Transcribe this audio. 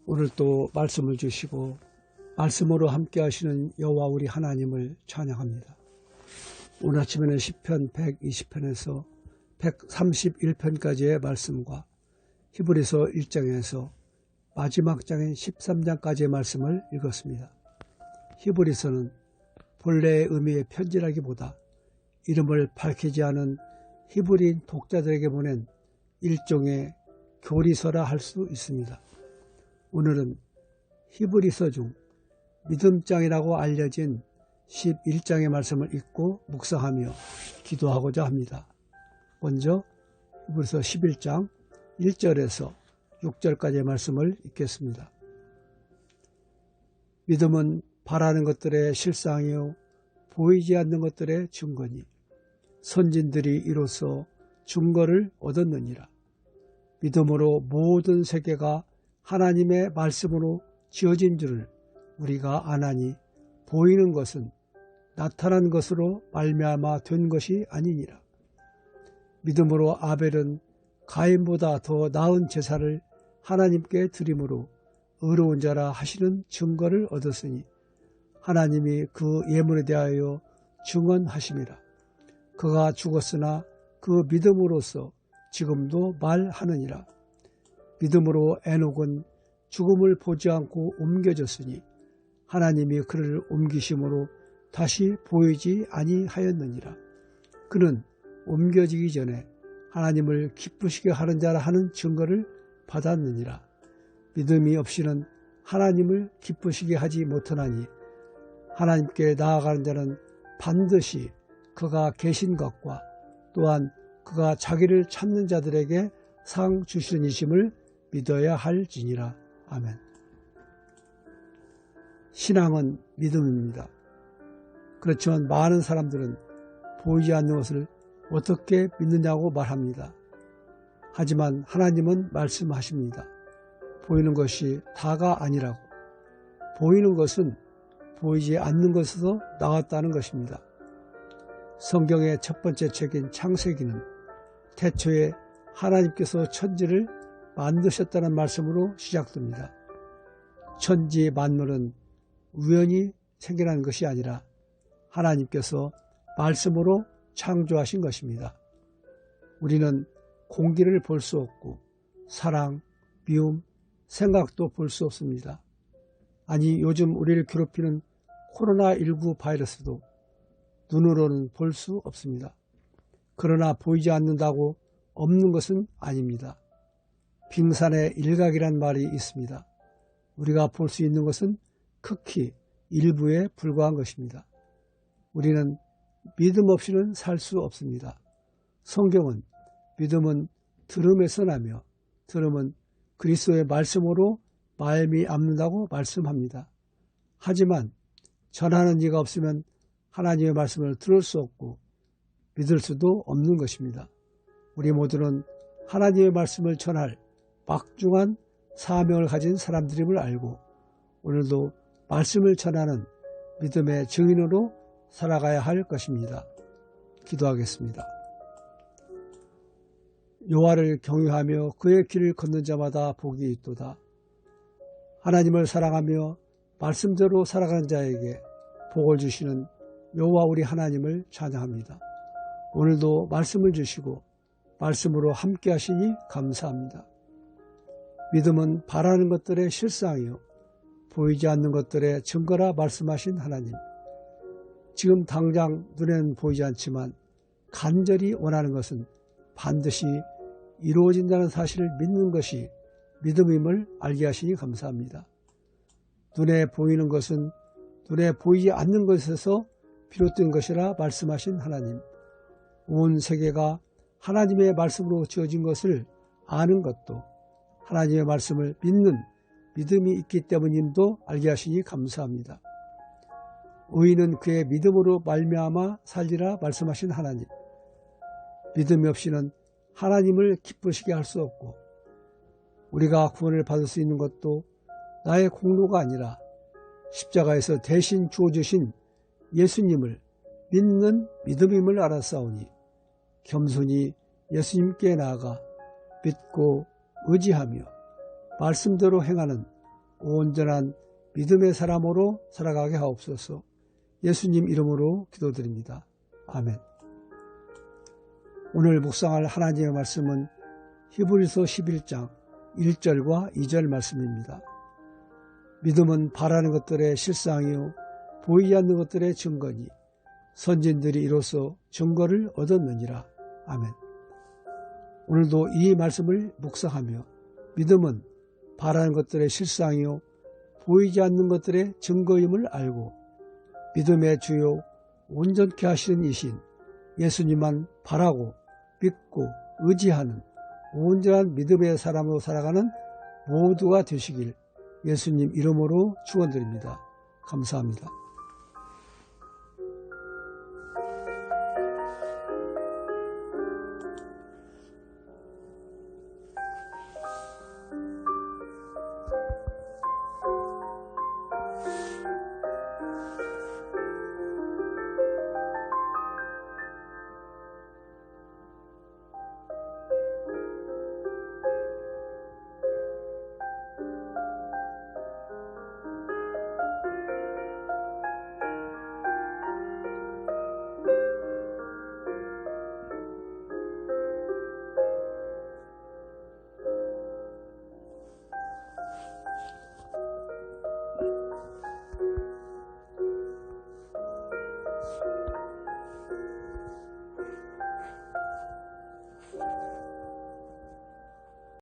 오늘 또 말씀을 주시고 말씀으로 함께 하시는 여호와 우리 하나님을 찬양합니다. 오늘 아침에는 시편 120편에서 131편까지의 말씀과 히브리서 1장에서 마지막 장인 13장까지의 말씀을 읽었습니다. 히브리서는 본래의 의미의 편지라기보다 이름을 밝히지 않은 히브리인 독자들에게 보낸 일종의 교리서라 할 수 있습니다. 오늘은 히브리서 중 믿음장이라고 알려진 11장의 말씀을 읽고 묵상하며 기도하고자 합니다. 먼저 히브리서 11장 1절에서 6절까지의 말씀을 읽겠습니다. 믿음은 바라는 것들의 실상이요 보이지 않는 것들의 증거니 선진들이 이로써 증거를 얻었느니라. 믿음으로 모든 세계가 하나님의 말씀으로 지어진 줄을 우리가 아나니 보이는 것은 나타난 것으로 말미암아 된 것이 아니니라. 믿음으로 아벨은 가인보다 더 나은 제사를 하나님께 드림으로 의로운 자라 하시는 증거를 얻었으니 하나님이 그 예물에 대하여 증언하심이라. 그가 죽었으나 그 믿음으로써 지금도 말하느니라. 믿음으로 에녹은 죽음을 보지 않고 옮겨졌으니 하나님이 그를 옮기심으로 다시 보이지 아니하였느니라. 그는 옮겨지기 전에 하나님을 기쁘시게 하는 자라 하는 증거를 받았느니라. 믿음이 없이는 하나님을 기쁘시게 하지 못하나니 하나님께 나아가는 자는 반드시 그가 계신 것과 또한 그가 자기를 찾는 자들에게 상 주시는 이심을 믿어야 할지니라. 아멘. 신앙은 믿음입니다. 그렇지만 많은 사람들은 보이지 않는 것을 어떻게 믿느냐고 말합니다. 하지만 하나님은 말씀하십니다. 보이는 것이 다가 아니라고. 보이는 것은 보이지 않는 것에서 나왔다는 것입니다. 성경의 첫 번째 책인 창세기는 태초에 하나님께서 천지를 만드셨다는 말씀으로 시작됩니다. 천지 만물은 우연히 생겨난 것이 아니라 하나님께서 말씀으로 창조하신 것입니다. 우리는 공기를 볼 수 없고 사랑, 미움, 생각도 볼 수 없습니다. 아니 요즘 우리를 괴롭히는 코로나19 바이러스도 눈으로는 볼 수 없습니다. 그러나 보이지 않는다고 없는 것은 아닙니다. 빙산의 일각이란 말이 있습니다. 우리가 볼 수 있는 것은 극히 일부에 불과한 것입니다. 우리는 믿음 없이는 살 수 없습니다. 성경은 믿음은 들음에서 나며 들음은 그리스도의 말씀으로 말미암는다고 말씀합니다. 하지만 전하는 이가 없으면 하나님의 말씀을 들을 수 없고 믿을 수도 없는 것입니다. 우리 모두는 하나님의 말씀을 전할 막중한 사명을 가진 사람들임을 알고 오늘도 말씀을 전하는 믿음의 증인으로 살아가야 할 것입니다. 기도하겠습니다. 여호와를 경외하며 그의 길을 걷는 자마다 복이 있도다. 하나님을 사랑하며 말씀대로 살아가는 자에게 복을 주시는 여호와 우리 하나님을 찬양합니다. 오늘도 말씀을 주시고 말씀으로 함께 하시니 감사합니다. 믿음은 바라는 것들의 실상이요 보이지 않는 것들의 증거라 말씀하신 하나님. 지금 당장 눈에는 보이지 않지만 간절히 원하는 것은 반드시 이루어진다는 사실을 믿는 것이 믿음임을 알게 하시니 감사합니다. 눈에 보이는 것은 눈에 보이지 않는 것에서 비롯된 것이라 말씀하신 하나님. 온 세계가 하나님의 말씀으로 지어진 것을 아는 것도 하나님의 말씀을 믿는 믿음이 있기 때문임도 알게 하시니 감사합니다. 의인은 그의 믿음으로 말미암아 살리라 말씀하신 하나님. 믿음이 없이는 하나님을 기쁘시게 할 수 없고 우리가 구원을 받을 수 있는 것도 나의 공로가 아니라 십자가에서 대신 주어주신 예수님을 믿는 믿음임을 알았사오니 겸손히 예수님께 나아가 믿고 의지하며 말씀대로 행하는 온전한 믿음의 사람으로 살아가게 하옵소서. 예수님 이름으로 기도드립니다. 아멘. 오늘 묵상할 하나님의 말씀은 히브리서 11장 1절과 2절 말씀입니다. 믿음은 바라는 것들의 실상이요 보이지 않는 것들의 증거니 선진들이 이로써 증거를 얻었느니라. 아멘. 오늘도 이 말씀을 묵상하며 믿음은 바라는 것들의 실상이요 보이지 않는 것들의 증거임을 알고 믿음의 주요 온전케 하시는 이신 예수님만 바라고 믿고 의지하는 온전한 믿음의 사람으로 살아가는 모두가 되시길 예수님 이름으로 축원드립니다. 감사합니다.